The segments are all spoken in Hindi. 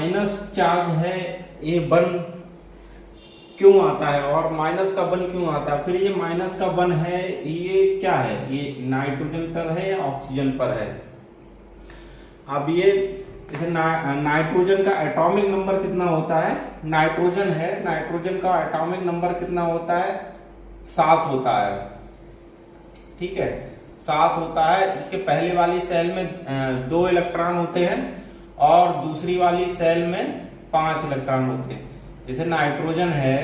माइनस चार्ज है ये बन क्यों आता है और माइनस का बन क्यों आता है? फिर ये माइनस का बन है ये क्या है? ये नाइट्रोजन पर है या ऑक्सीजन पर है? अब ये जैसे नाइट्रोजन का एटॉमिक नंबर कितना होता है? नाइट्रोजन है, नाइट्रोजन का एटॉमिक नंबर कितना होता है? 7 होता है। ठीक है, 7 होता है। इसके पहले वाली सेल में 2 इलेक्ट्रॉन होते हैं और दूसरी वाली सेल में 5 इलेक्ट्रॉन होते हैं। जैसे नाइट्रोजन है,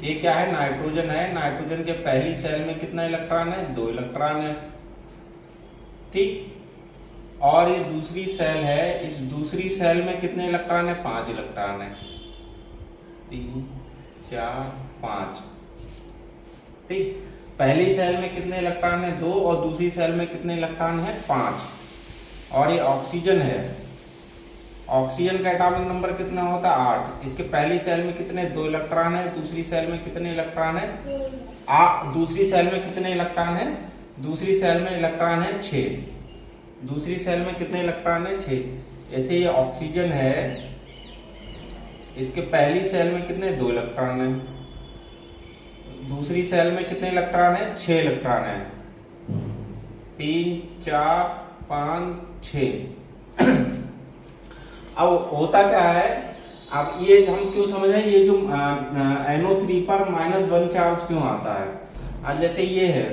ये क्या है? नाइट्रोजन है। नाइट्रोजन के पहली सेल में कितना इलेक्ट्रॉन है? 2 इलेक्ट्रॉन है। ठीक, और ये दूसरी सेल है, इस दूसरी सेल में कितने इलेक्ट्रॉन है? 5 इलेक्ट्रॉन है। 3 4 5। ठीक, पहली सेल में कितने इलेक्ट्रॉन है? 2 और दूसरी सेल में कितने इलेक्ट्रॉन है? 5। और ये ऑक्सीजन है, ऑक्सीजन का एटॉमिक नंबर कितना होता है? 8। इसके पहली सेल में कितने? 2 इलेक्ट्रॉन है। दूसरी सेल में कितने इलेक्ट्रॉन है? दूसरी सेल में कितने इलेक्ट्रॉन है? दूसरी सेल में इलेक्ट्रॉन है 6। दूसरी सेल में कितने इलेक्ट्रॉन है? 6। ऐसे ये ऑक्सीजन है, इसके पहली सेल में कितने? 2 इलेक्ट्रॉन है। दूसरी सेल में कितने इलेक्ट्रॉन है? 6 इलेक्ट्रॉन है। 3 4 5 6। अब होता क्या है? अब ये हम क्यों समझ रहे हैं? ये जो NO3 पर -1 चार्ज क्यों आता है? अब जैसे ये है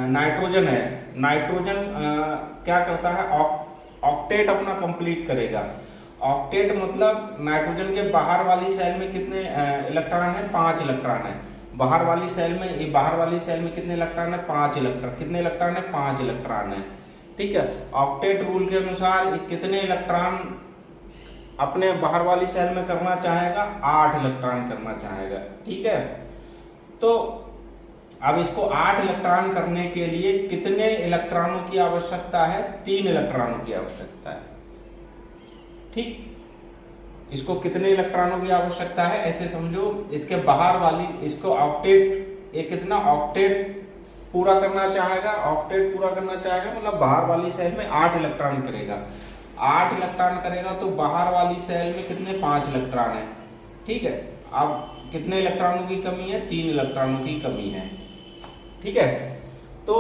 नाइट्रोजन है, नाइट्रोजन क्या करता है? ऑक्टेट अपना कंप्लीट करेगा। ऑक्टेट मतलब नाइट्रोजन के बाहर वाली सेल में कितने इलेक्ट्रॉन है? 5 इलेक्ट्रॉन है। बाहर वाली सेल में, ये बाहर वाली सेल में कितने इलेक्ट्रॉन है? 5 इलेक्ट्रॉन। कितने इलेक्ट्रॉन है? 5 इलेक्ट्रॉन है। ठीक है, ऑक्टेट रूल के अनुसार कितने इलेक्ट्रॉन अपने बाहर वाली सेल में करना चाहेगा? 8 इलेक्ट्रॉन करना चाहेगा। ठीक है, तो अब इसको 8 इलेक्ट्रॉन करने के लिए कितने इलेक्ट्रॉनों की आवश्यकता है? 3 इलेक्ट्रॉनों की आवश्यकता है। ठीक, इसको कितने इलेक्ट्रॉनों की आवश्यकता है? ऐसे समझो, इसके बाहर वाली, इसको ऑक्टेट, ये कितना ऑक्टेट पूरा करना चाहेगा? ऑक्टेट पूरा करना चाहेगा मतलब बाहर वाली सेल में 8 इलेक्ट्रॉन करेगा। 8 इलेक्ट्रॉन करेगा तो बाहर वाली सेल में कितने? 5 इलेक्ट्रॉन है। ठीक है, अब कितने इलेक्ट्रॉनों की कमी है? 3 इलेक्ट्रॉनों की कमी है। ठीक है, तो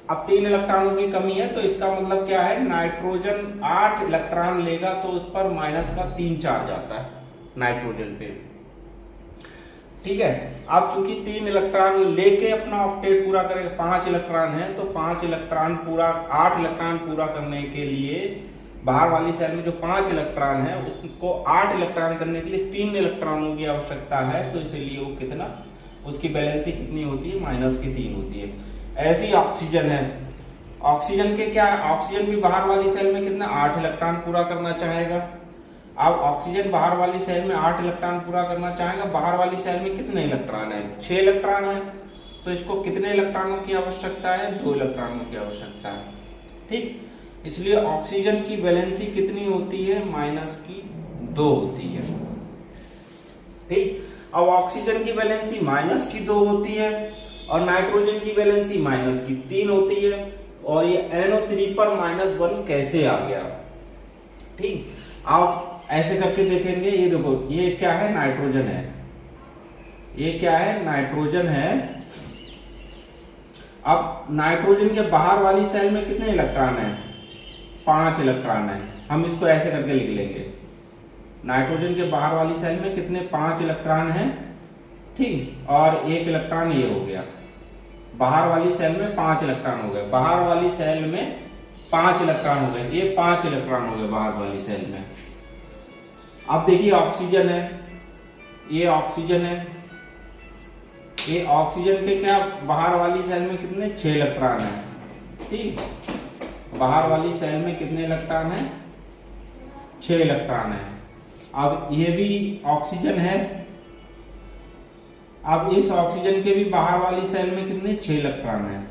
अब 3 इलेक्ट्रॉनों की कमी है, तो इसका मतलब क्या है? नाइट्रोजन 8 इलेक्ट्रॉन लेगा तो उस पर माइनस का 3 चार्ज आता है नाइट्रोजन पे। ठीक है, अब चूंकि 3 इलेक्ट्रॉन लेके अपना ऑक्टेट पूरा करेगा, 5 इलेक्ट्रॉन है, तो 5 इलेक्ट्रॉन पूरा, 8 इलेक्ट्रॉन पूरा करने के लिए बाहर वाली सेल में जो 5 इलेक्ट्रॉन है उसको 8 इलेक्ट्रॉन करने के लिए 3 इलेक्ट्रॉनों की आवश्यकता है। तो इसलिए वो कितना, उसकी बैलेंसी कितनी होती है? -3 होती है। ऐसे ही ऑक्सीजन है, ऑक्सीजन के क्या, ऑक्सीजन भी बाहर वाली सेल में कितना? 8 इलेक्ट्रॉन पूरा करना चाहेगा। अब ऑक्सीजन बाहर वाली सेल में 8 इलेक्ट्रॉन पूरा करना चाहेगा। बाहर वाली सेल में कितने इलेक्ट्रॉन है? 6 इलेक्ट्रॉन है। तो इसको कितने इलेक्ट्रॉनों की आवश्यकता है? 2 इलेक्ट्रॉनों की आवश्यकता है। ठीक, इसलिए ऑक्सीजन की वैलेंसी कितनी होती है? -2 होती है। ठीक, अब ऑक्सीजन की वैलेंसी -2 होती है और नाइट्रोजन की वैलेंसी -3 होती है। और ये NO3 पर -1 कैसे आ गया? ठीक, आप ऐसे करके देखेंगे। ये देखो, ये क्या है? नाइट्रोजन है। ये क्या है? नाइट्रोजन है। अब नाइट्रोजन के बाहर वाली सेल में कितने इलेक्ट्रॉन है? 5 इलेक्ट्रॉन है। हम इसको ऐसे करके लिख लेंगे, नाइट्रोजन के बाहर वाली सेल में कितने? 5 इलेक्ट्रॉन है। ठीक, और 1 इलेक्ट्रॉन ये हो गया। बाहर वाली सेल में 5 इलेक्ट्रॉन हो गए। बाहर वाली सेल में 5 इलेक्ट्रॉन हो गए। ये 5 इलेक्ट्रॉन हो गए बाहर वाली सेल में। अब देखिए, ऑक्सीजन है, ये ऑक्सीजन है। ये ऑक्सीजन के क्या, बाहर वाली सेल में कितने? 6 इलेक्ट्रॉन है। ठीक, बाहर वाली सेल में कितने इलेक्ट्रॉन है? 6 इलेक्ट्रॉन है। अब ये भी ऑक्सीजन है। अब इस ऑक्सीजन के भी बाहर वाली सेल में कितने? 6 इलेक्ट्रॉन है।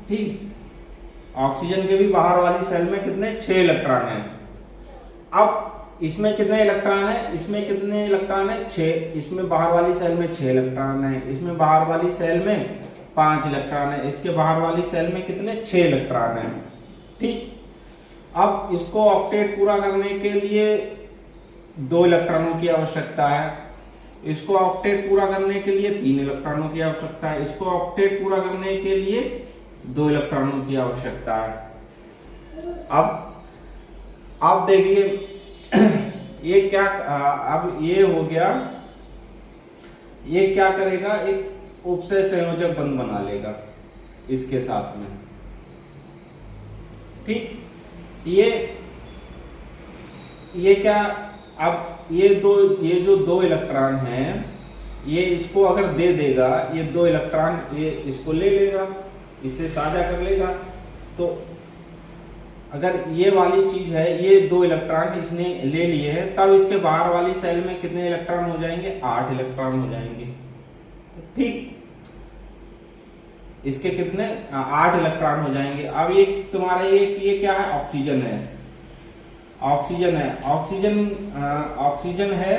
ठीक, ऑक्सीजन के भी बाहर वाली सेल में कितने? 6 इलेक्ट्रॉन है। अब इसमें कितने इलेक्ट्रॉन है? इसमें कितने इलेक्ट्रॉन है? 6। इसमें बाहर वाली सेल में 6 इलेक्ट्रॉन है। इसमें बाहर वाली सेल में 5 इलेक्ट्रॉन है। इसके बाहर वाली सेल में कितने? 6 इलेक्ट्रॉन है। ठीक, अब इसको ऑक्टेट पूरा करने के लिए 2 इलेक्ट्रॉनों की आवश्यकता है, इसको ऑक्टेट पूरा करने के लिए 3 इलेक्ट्रॉनों की आवश्यकता है, इसको ऑक्टेट पूरा करने के लिए 2 इलेक्ट्रॉनों की आवश्यकता है। अब देखिए ये क्या, अब ये हो गया, ये क्या करेगा, एक उपसय संयोजक बंध बना लेगा इसके साथ में, ठीक। ये क्या, अब ये जो 2 इलेक्ट्रॉन हैं, ये इसको अगर दे देगा, ये 2 इलेक्ट्रॉन ये इसको ले लेगा, इससे साझा कर लेगा। तो अगर ये वाली चीज है, ये 2 इलेक्ट्रॉन इसने ले लिए हैं, तब इसके बाहर वाली सेल में कितने इलेक्ट्रॉन हो जाएंगे, 8 इलेक्ट्रॉन हो जाएंगे, ठीक। इसके कितने 8 इलेक्ट्रॉन हो जाएंगे। अब ये तुम्हारा ये क्या है, ऑक्सीजन है, ऑक्सीजन है, ऑक्सीजन है।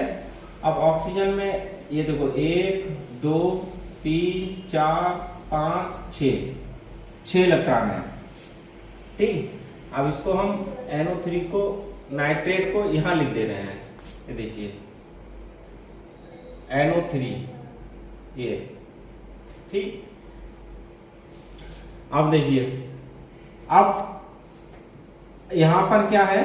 अब ऑक्सीजन में ये देखो 1 2 3 4 5 6 इलेक्ट्रॉन है, ठीक। अब इसको हम NO3 को, नाइट्रेट को यहां लिख दे रहे हैं, ये देखिए NO3, ये ठीक। अब देखिए, अब यहां पर क्या है,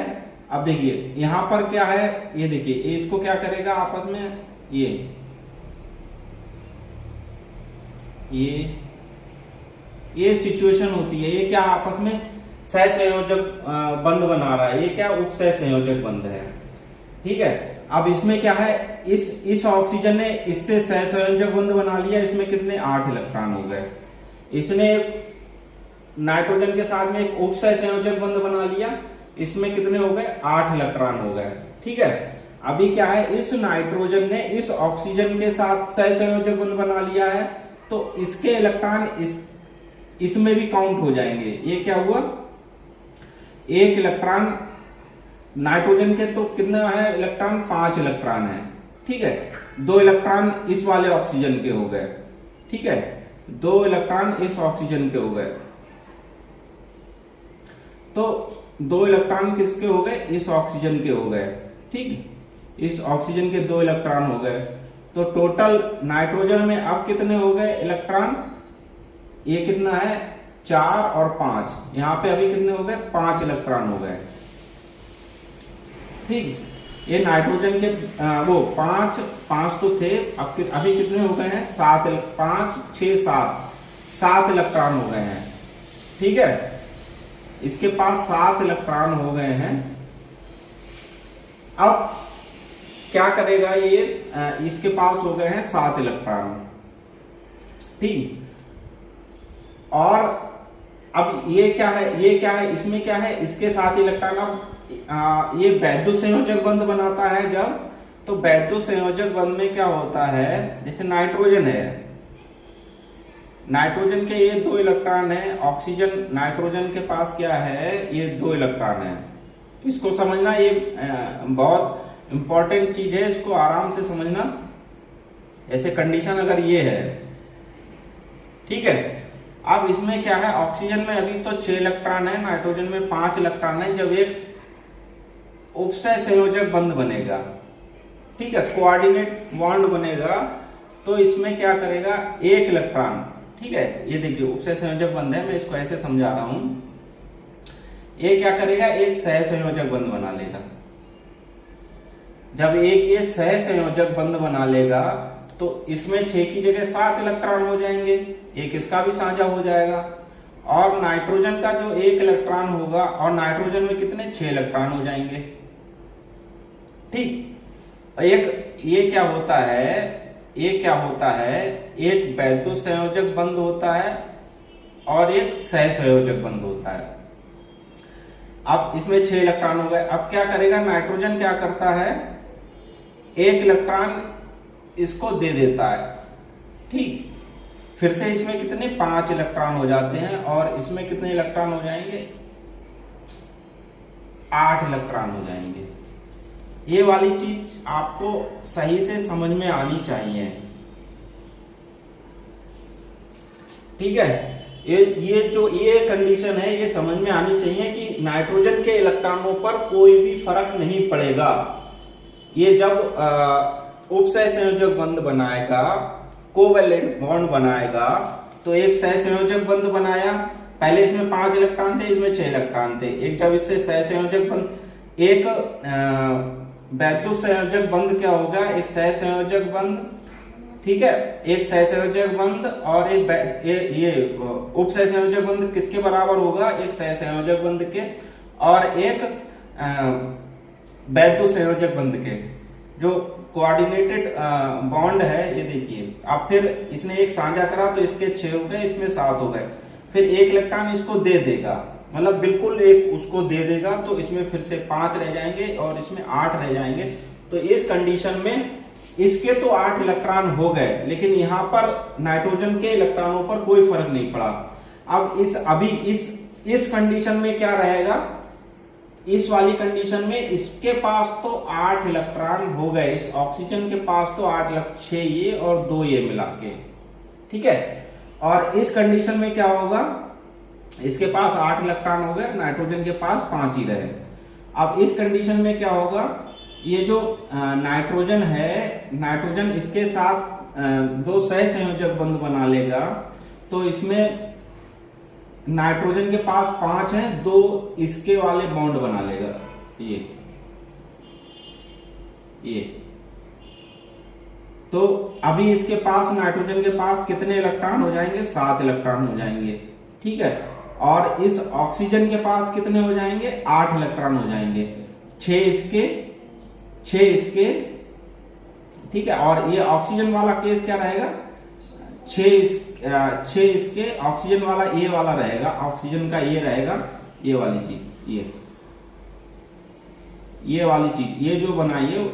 अब देखिए यहां पर क्या है, ये देखिए इसको क्या करेगा आपस में, ये सिचुएशन होती है, ये क्या आपस में सहसंयोजक बंध बना रहा है, ये क्या उपसह संयोजक बंध है, ठीक है। अब इसमें क्या है, इस ऑक्सीजन ने इससे सहसंयोजक बंध बना लिया, इसमें कितने 8 इलेक्ट्रॉन हो गए। इसने नाइट्रोजन के साथ में एक उपसह संयोजक बंध बना लिया, इसमें कितने हो गए 8 इलेक्ट्रॉन हो गए, ठीक है। अभी क्या है, इस नाइट्रोजन ने इस ऑक्सीजन के साथ सहसंयोजक बंध बना लिया है, तो इसके इलेक्ट्रॉन इसमें भी काउंट हो जाएंगे। ये क्या हुआ, 1 इलेक्ट्रॉन नाइट्रोजन के तो कितना है इलेक्ट्रॉन, 5 इलेक्ट्रॉन है, ठीक है। 2 इलेक्ट्रॉन इस वाले ऑक्सीजन के हो गए, ठीक है, 2 इलेक्ट्रॉन इस ऑक्सीजन के हो गए, तो 2 इलेक्ट्रॉन किसके हो गए, इस ऑक्सीजन के हो गए, ठीक। इस ऑक्सीजन के 2 इलेक्ट्रॉन हो गए, तो टोटल नाइट्रोजन में अब कितने हो गए इलेक्ट्रॉन, ये कितना है 4 और 5, यहां पे अभी कितने हो गए 5 इलेक्ट्रॉन हो गए, ठीक। ये नाइट्रोजन के वो 5 तो थे, अब अभी कितने हो गए हैं 7, 5 6 7 इलेक्ट्रॉन हो गए हैं, ठीक है। इसके पास 7 इलेक्ट्रॉन हो गए हैं। अब क्या करेगा ये, इसके पास हो गए हैं 7 इलेक्ट्रॉन, ठीक। और अब ये क्या है, इसमें क्या है, इसके साथ इलेक्ट्रॉन, अब ये वैद्युत संयोजक बंध बनाता है जब, तो वैद्युत संयोजक बंध में क्या होता है, जैसे नाइट्रोजन है, नाइट्रोजन के ये 2 इलेक्ट्रॉन है, ऑक्सीजन नाइट्रोजन के पास क्या है, ये 2 इलेक्ट्रॉन है। इसको समझना, ये बहुत इंपॉर्टेंट चीज है, इसको आराम से समझना। ऐसे कंडीशन अगर ये है, ठीक है। अब इसमें क्या है, ऑक्सीजन में अभी तो 6 इलेक्ट्रॉन है, नाइट्रोजन में 5 इलेक्ट्रॉन है। जब एक उपसह संयोजक बंध बनेगा, ठीक है, कोऑर्डिनेट बॉन्ड बनेगा, तो इसमें क्या करेगा 1 इलेक्ट्रॉन, ठीक है। ये देखिए उपसह संयोजक बंध है, मैं इसको ऐसे समझा रहा हूं। ये क्या करेगा, एक सह संयोजक बंध बना लेगा। जब एक ये सह संयोजक बंध बना लेगा, तो इसमें 6 की जगह 7 इलेक्ट्रॉन हो जाएंगे, एक इसका भी साझा हो जाएगा, और नाइट्रोजन का जो 1 इलेक्ट्रॉन होगा, और नाइट्रोजन में कितने 6 इलेक्ट्रॉन हो जाएंगे, ठीक। एक ये क्या होता है, एक वैद्युत संयोजक बंध होता है और एक सह संयोजक बंध होता है। अब इसमें 6 इलेक्ट्रॉन हो गए। अब क्या करेगा, नाइट्रोजन क्या करता है, 1 इलेक्ट्रॉन इसको दे देता है, ठीक। फिर से इसमें कितने 5 इलेक्ट्रॉन हो जाते हैं, और इसमें कितने इलेक्ट्रॉन हो जाएंगे 8 इलेक्ट्रॉन हो जाएंगे। ये वाली चीज आपको सही से समझ में आनी चाहिए, ठीक है। ये जो ये कंडीशन है, ये समझ में आनी चाहिए कि नाइट्रोजन के इलेक्ट्रॉनों पर कोई भी फर्क नहीं पड़ेगा। ये जब उपसहसंयोजक बंध बनाएगा, कोवैलेंट बॉन्ड बनाएगा, तो एक सहसंयोजक बंध बनाया, पहले इसमें 5 इलेक्ट्रॉन थे, इसमें 6 इलेक्ट्रॉन थे। एक जब इससे सहसंयोजक बंध, एक वैद्युत संयोजक बंध क्या होगा, एक सहसंयोजक बंध, ठीक है, एक सहसंयोजक बंध और ये उपसहसंयोजक बंध किसके बराबर होगा, एक सहसंयोजक बंध के और एक वैद्युत संयोजक बंध के। जो कोऑर्डिनेटेड बॉन्ड है, ये देखिए, अब फिर इसने एक साझा करा तो इसके 6 हो गए, इसमें 7 हो गए, फिर एक इलेक्ट्रॉन इसको दे देगा, मतलब बिल्कुल एक उसको दे देगा, तो इसमें फिर से 5 रह जाएंगे और इसमें 8 रह जाएंगे। तो इस कंडीशन में इसके तो 8 इलेक्ट्रॉन हो गए, लेकिन यहां पर नाइट्रोजन के इलेक्ट्रॉनों पर कोई फर्क नहीं पड़ा। अब इस कंडीशन में क्या रहेगा, इस वाली कंडीशन में इसके पास तो 8 इलेक्ट्रॉन हो गए, इस ऑक्सीजन के पास तो 8 6 ये और 2 ये मिला के, ठीक है। और इस कंडीशन में क्या होगा, इसके पास 8 इलेक्ट्रॉन हो गए, नाइट्रोजन के पास 5 ही रहे। अब इस कंडीशन में क्या होगा, ये जो नाइट्रोजन है, नाइट्रोजन इसके साथ 2 सहसंयोजक बंध बना लेगा, तो इसमें नाइट्रोजन के पास 5 हैं, 2 इसके वाले बॉन्ड बना लेगा, ये तो अभी इसके पास, नाइट्रोजन के पास कितने इलेक्ट्रॉन हो जाएंगे, 7 इलेक्ट्रॉन हो जाएंगे, ठीक है। और इस ऑक्सीजन के पास कितने हो जाएंगे, 8 इलेक्ट्रॉन हो जाएंगे, 6 इसके, ठीक है। और ये ऑक्सीजन वाला केस क्या रहेगा, 6 इसके, ऑक्सीजन वाला ये वाला रहेगा, ऑक्सीजन का ये रहेगा, ये वाली चीज, ये वाली चीज, ये जो बनाइए,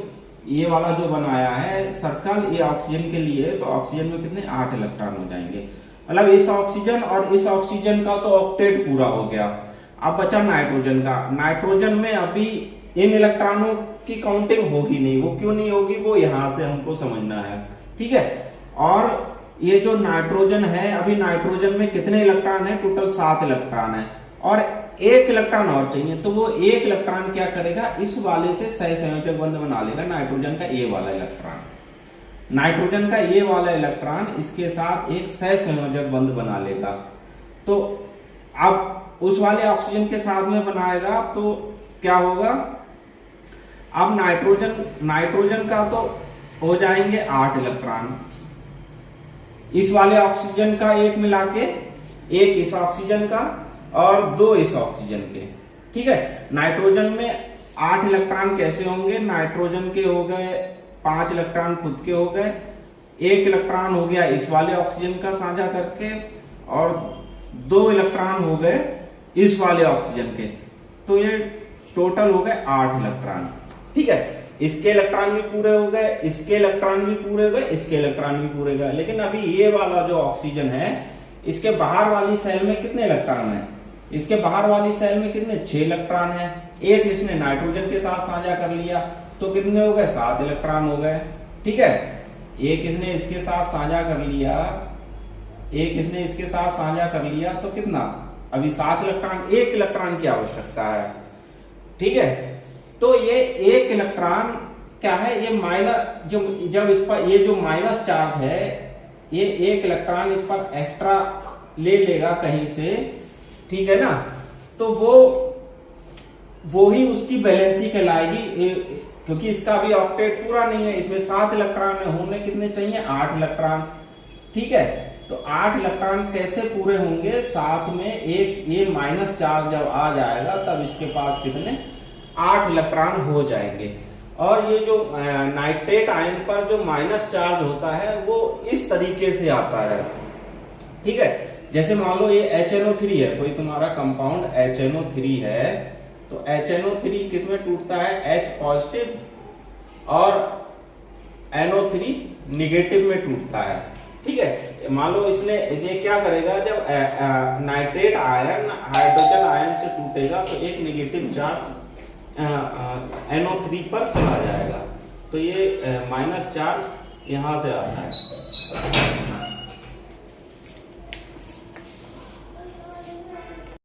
ये वाला जो बनाया है सर्कल, ये ऑक्सीजन के लिए, तो ऑक्सीजन में कितने 8 इलेक्ट्रॉन हो जाएंगे। मतलब इस ऑक्सीजन और इस ऑक्सीजन का तो ऑक्टेट पूरा हो गया। अब बचा नाइट्रोजन का। नाइट्रोजन में अभी इन इलेक्ट्रॉनों की काउंटिंग होगी नहीं, वो क्यों नहीं होगी, वो यहां से हमको समझना है, ठीक है। और ये जो नाइट्रोजन है, अभी नाइट्रोजन में कितने इलेक्ट्रॉन है, टोटल 7 इलेक्ट्रॉन है, और 1 इलेक्ट्रॉन और चाहिए, तो वो 1 इलेक्ट्रॉन क्या करेगा, इस वाले से सहसंयोजक बंध बना लेगा, नाइट्रोजन का ये वाला इलेक्ट्रॉन, नाइट्रोजन का ये वाला इलेक्ट्रॉन इसके साथ एक सहसंयोजक बंध बना लेगा। तो अब उस वाले ऑक्सीजन के साथ में बनाएगा तो क्या होगा, अब नाइट्रोजन का तो हो जाएंगे 8 इलेक्ट्रॉन, इस वाले ऑक्सीजन का एक मिला के, एक इस ऑक्सीजन का और 2 इस ऑक्सीजन के, ठीक है। नाइट्रोजन में 8 इलेक्ट्रॉन कैसे होंगे, नाइट्रोजन के हो गए 5 इलेक्ट्रॉन खुद के हो गए, 1 इलेक्ट्रॉन हो गया इस वाले ऑक्सीजन का साझा करके, और 2 इलेक्ट्रॉन हो गए इस वाले ऑक्सीजन के, तो ये टोटल हो गए 8 इलेक्ट्रॉन, ठीक है। इसके इलेक्ट्रॉन भी पूरे हो गए, इसके इलेक्ट्रॉन भी पूरे हो गए, इसके इलेक्ट्रॉन भी पूरे हो गए। लेकिन अभी ये वाला जो ऑक्सीजन है, इसके बाहर वाली सेल में कितने इलेक्ट्रॉन है, इसके बाहर वाली सेल में कितने 6 इलेक्ट्रॉन है। एक इसने नाइट्रोजन के साथ साझा कर लिया तो कितने हो गए 7 इलेक्ट्रॉन हो गए, ठीक है। एक इसने इसके साथ साझा कर लिया, एक इसने इसके साथ साझा कर लिया, तो कितना अभी 7 इलेक्ट्रॉन, 1 इलेक्ट्रॉन की आवश्यकता है, ठीक है। तो ये 1 इलेक्ट्रॉन क्या है, ये माइनस, जब इस पर ये जो माइनस चार्ज है, ये 1 इलेक्ट्रॉन इस पर एक्स्ट्रा ले लेगा कहीं से, ठीक है ना, तो वो ही उसकी बैलेंसी कहलाएगी, क्योंकि इसका भी ऑक्टेट पूरा नहीं है, इसमें 7 इलेक्ट्रॉन होने कितने चाहिए 8 इलेक्ट्रॉन, ठीक है। तो 8 इलेक्ट्रॉन कैसे पूरे होंगे, 7 में एक ये माइनस चार्ज जब आ जाएगा तब इसके पास कितने 8 इलेक्ट्रॉन हो जाएंगे। और ये जो नाइट्रेट आयन पर जो माइनस चार्ज होता है वो इस तरीके से आता है, ठीक है। जैसे मान लो ये HNO3 है, कोई तुम्हारा कंपाउंड HNO3 है, तो HNO3 किसमें टूटता है, H पॉजिटिव और NO3 निगेटिव में टूटता है, ठीक है। मान लो इसने ये क्या करेगा, जब नाइट्रेट आयन हाइड्रोजन आयन से टूटेगा तो एक निगेटिव चार्ज NO3 पर चला जाएगा, तो ये माइनस चार्ज यहां से आता है।